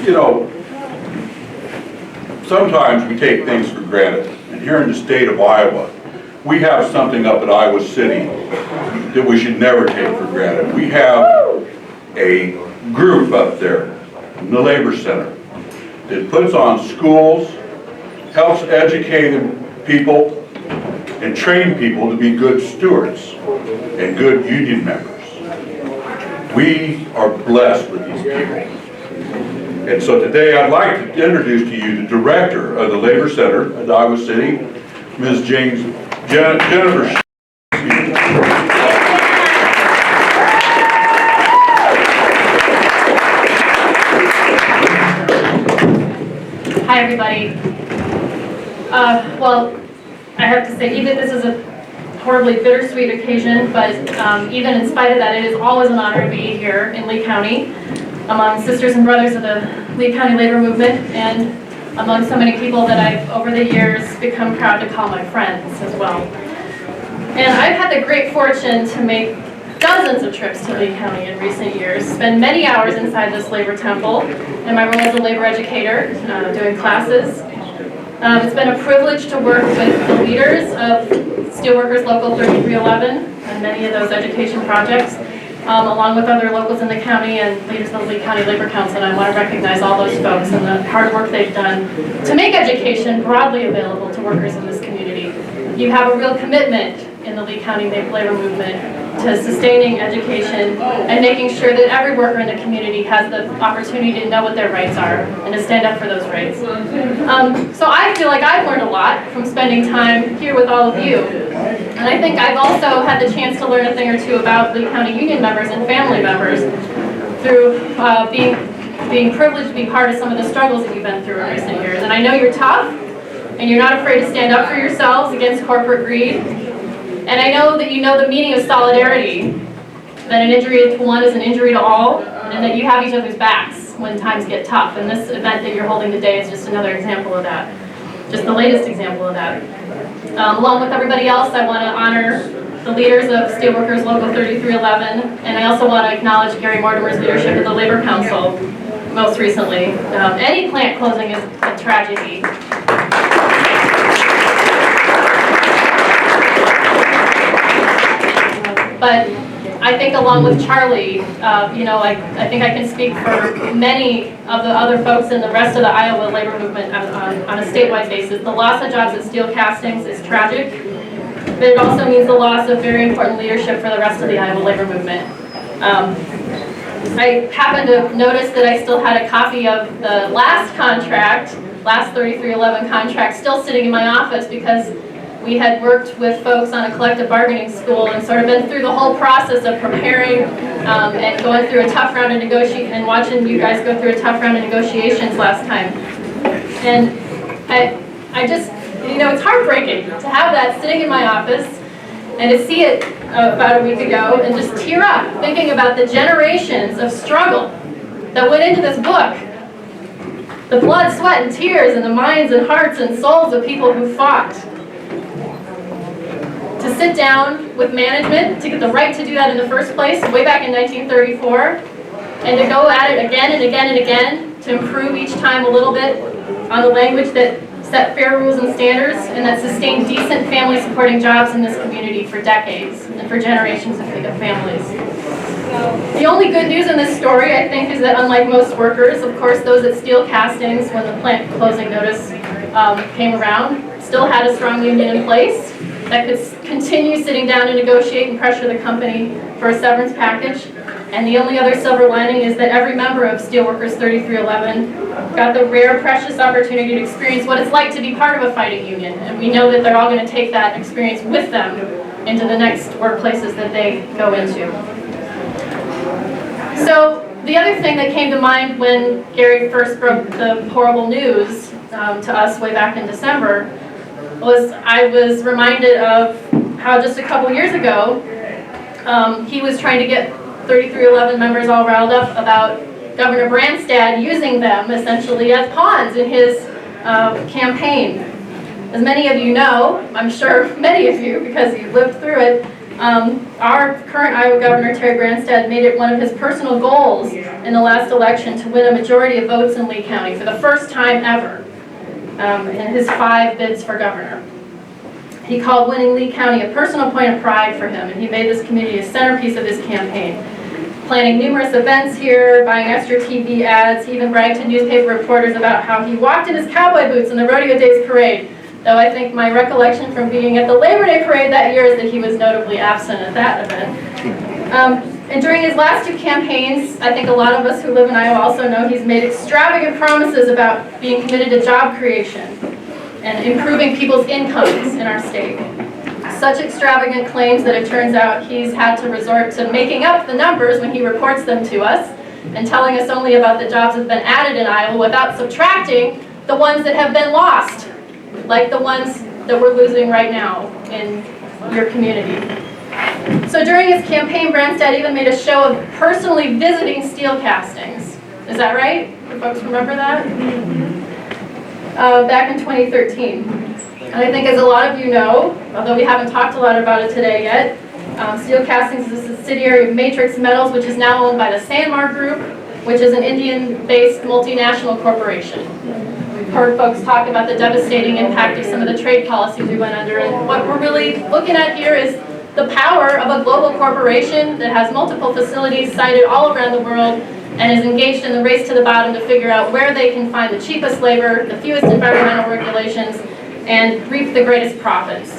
you know, sometimes we take things for granted. And here in the state of Iowa, we have something up at Iowa City that we should never take for granted. We have a group up there in the Labor Center that puts on schools, helps educate people, and train people to be good stewards and good union members. We are blessed with these people. And so today I'd like to introduce to you the director of the Labor Center at Iowa City, Ms. Jennifer Sherer. Hi everybody. Well, I have to say, even this is a horribly bittersweet occasion, but even in spite of that, it is always an honor to be here in Lee County among sisters and brothers of the Lee County labor movement and among so many people that I've, over the years, become proud to call my friends as well. And I've had the great fortune to make dozens of trips to Lee County in recent years, spend many hours inside this labor temple in my role as a labor educator, doing classes. It's been a privilege to work with the leaders of Steelworkers Local 3311 and many of those education projects, along with other locals in the county and leaders of the Lee County Labor Council. And I want to recognize all those folks and the hard work they've done to make education broadly available to workers in this community. You have a real commitment in the Lee County labor movement to sustaining education and making sure that every worker in the community has the opportunity to know what their rights are and to stand up for those rights. So I feel like I've learned a lot from spending time here with all of you. And I think I've also had the chance to learn a thing or two about Lee County union members and family members through being privileged to be part of some of the struggles that you've been through in recent years. And I know you're tough and you're not afraid to stand up for yourselves against corporate greed. And I know that you know the meaning of solidarity, that an injury to one is an injury to all, and that you have each other's backs when times get tough. And this event that you're holding today is just another example of that, just the latest example of that. Along with everybody else, I want to honor the leaders of Steelworkers Local 3311, and I also want to acknowledge Gary Mortimer's leadership of the Labor Council most recently. Any plant closing is a tragedy. But I think along with Charlie, you know, I think I can speak for many of the other folks in the rest of the Iowa labor movement on a statewide basis. The loss of jobs at steel castings is tragic, but it also means the loss of very important leadership for the rest of the Iowa labor movement. I happened to notice that I still had a copy of the last 3311 contract, still sitting in my office because we had worked with folks on a collective bargaining school and sort of been through the whole process of preparing and going through a tough round of negotiating and watching you guys go through a tough round of negotiations last time. And I just, you know, it's heartbreaking to have that sitting in my office and to see it about a week ago and just tear up thinking about the generations of struggle that went into this book. The blood, sweat, and tears and the minds and hearts and souls of people who fought. To sit down with management, to get the right to do that in the first place, way back in 1934, and to go at it again and again and again, to improve each time a little bit on the language that set fair rules and standards, and that sustained decent family-supporting jobs in this community for decades, and for generations of families. The only good news in this story, I think, is that unlike most workers, of course, those at steel castings, when the plant closing notice came around, still had a strong union in place that could continue sitting down and negotiate and pressure the company for a severance package. And the only other silver lining is that every member of Steelworkers 3311 got the rare, precious opportunity to experience what it's like to be part of a fighting union. And we know that they're all going to take that experience with them into the next workplaces that they go into. So the other thing that came to mind when Gary first broke the horrible news to us way back in December was I was reminded of how just a couple years ago he was trying to get 3311 members all riled up about Governor Branstad using them essentially as pawns in his campaign. As many of you know, I'm sure many of you, because you've lived through it, Our current Iowa Governor, Terry Branstad, made it one of his personal goals in the last election to win a majority of votes in Lee County for the first time ever in his 5 bids for governor. He called winning Lee County a personal point of pride for him, and he made this community a centerpiece of his campaign. Planning numerous events here, buying extra TV ads, he even bragged to newspaper reporters about how he walked in his cowboy boots in the Rodeo Days parade, though I think my recollection from being at the Labor Day parade that year is that he was notably absent at that event. And during his last 2 campaigns, I think a lot of us who live in Iowa also know he's made extravagant promises about being committed to job creation and improving people's incomes in our state. Such extravagant claims that it turns out he's had to resort to making up the numbers when he reports them to us and telling us only about the jobs that have been added in Iowa without subtracting the ones that have been lost, like the ones that we're losing right now in your community. So during his campaign, Branstad even made a show of personally visiting steel castings. Is that right? Do folks remember that? Back in 2013. And I think, as a lot of you know, although we haven't talked a lot about it today yet, Steel Castings is a subsidiary of Matrix Metals, which is now owned by the Sanmar Group, which is an Indian-based multinational corporation. We've heard folks talk about the devastating impact of some of the trade policies we went under, and what we're really looking at here is the power of a global corporation that has multiple facilities sited all around the world and is engaged in the race to the bottom to figure out where they can find the cheapest labor, the fewest environmental regulations, and reap the greatest profits.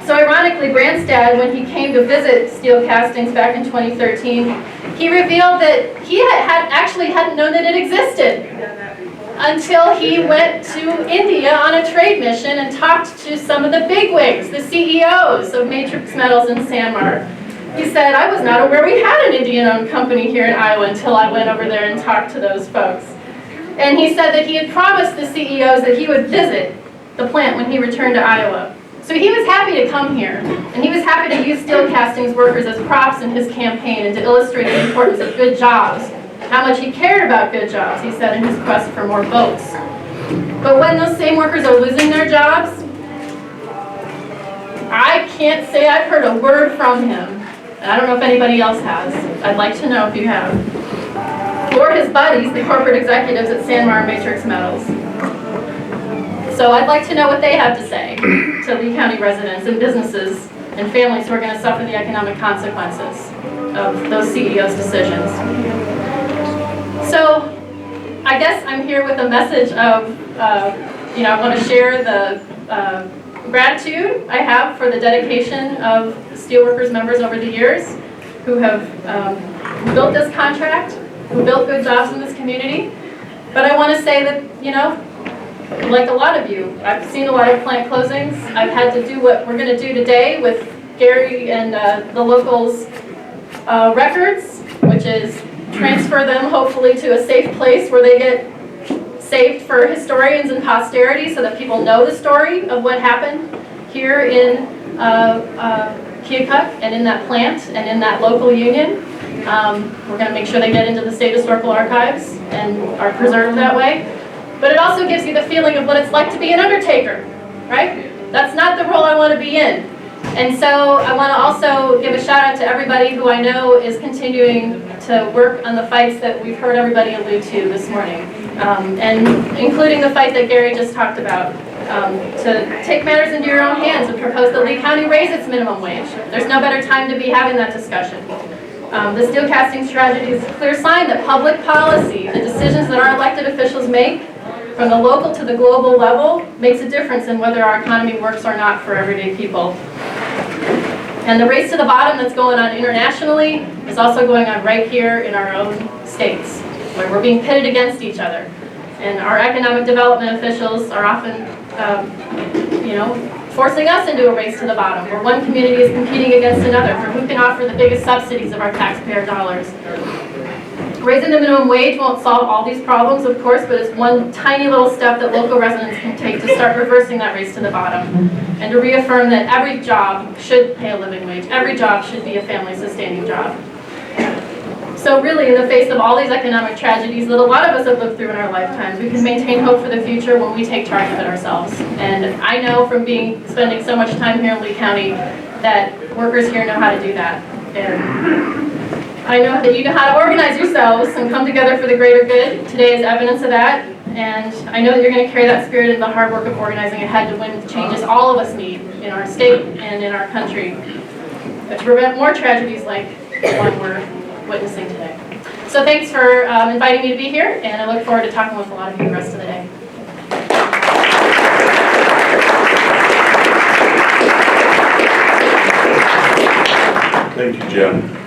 So ironically, Branstad, when he came to visit Steel Castings back in 2013, he revealed that he actually hadn't known that it existed until he went to India on a trade mission and talked to some of the bigwigs, the CEOs of Matrix Metals and Sanmar. He said, I was not aware we had an Indian-owned company here in Iowa until I went over there and talked to those folks. And he said that he had promised the CEOs that he would visit the plant when he returned to Iowa. So he was happy to come here, and he was happy to use Steel Castings workers as props in his campaign and to illustrate the importance of good jobs, how much he cared about good jobs, he said in his quest for more votes. But when those same workers are losing their jobs, I can't say I've heard a word from him. And I don't know if anybody else has. I'd like to know if you have. Or his buddies, the corporate executives at Sanmar and Matrix Metals. So I'd like to know what they have to say to Lee County residents and businesses and families who are going to suffer the economic consequences of those CEOs' decisions. So I guess I'm here with a message of, I want to share the gratitude I have for the dedication of steelworkers members over the years who have built this contract, who built good jobs in this community. But I want to say that, like a lot of you, I've seen a lot of plant closings. I've had to do what we're going to do today with Gary and the locals' records, which is transfer them hopefully to a safe place where they get saved for historians and posterity so that people know the story of what happened here in Keokuk and in that plant and in that local union. We're going to make sure they get into the State Historical Archives and are preserved that way. But it also gives you the feeling of what it's like to be an undertaker, right? That's not the role I want to be in. And so I want to also give a shout out to everybody who I know is continuing to work on the fights that we've heard everybody allude to this morning, and including the fight that Gary just talked about, to take matters into your own hands and propose that Lee County raise its minimum wage. There's no better time to be having that discussion. The steel casting tragedy is a clear sign that public policy, the decisions that our elected officials make, from the local to the global level, makes a difference in whether our economy works or not for everyday people. And the race to the bottom that's going on internationally is also going on right here in our own states, where we're being pitted against each other. And our economic development officials are often, forcing us into a race to the bottom, where one community is competing against another for who can offer the biggest subsidies of our taxpayer dollars. Raising the minimum wage won't solve all these problems, of course, but it's one tiny little step that local residents can take to start reversing that race to the bottom, and to reaffirm that every job should pay a living wage. Every job should be a family-sustaining job. So really, in the face of all these economic tragedies that a lot of us have lived through in our lifetimes, we can maintain hope for the future when we take charge of it ourselves. And I know from spending so much time here in Lee County that workers here know how to do that. And I know that you know how to organize yourselves and come together for the greater good. Today is evidence of that. And I know that you're going to carry that spirit into the hard work of organizing ahead to win the changes all of us need in our state and in our country, but to prevent more tragedies like the one we're witnessing today. So thanks for inviting me to be here, and I look forward to talking with a lot of you the rest of the day. Thank you, Jen.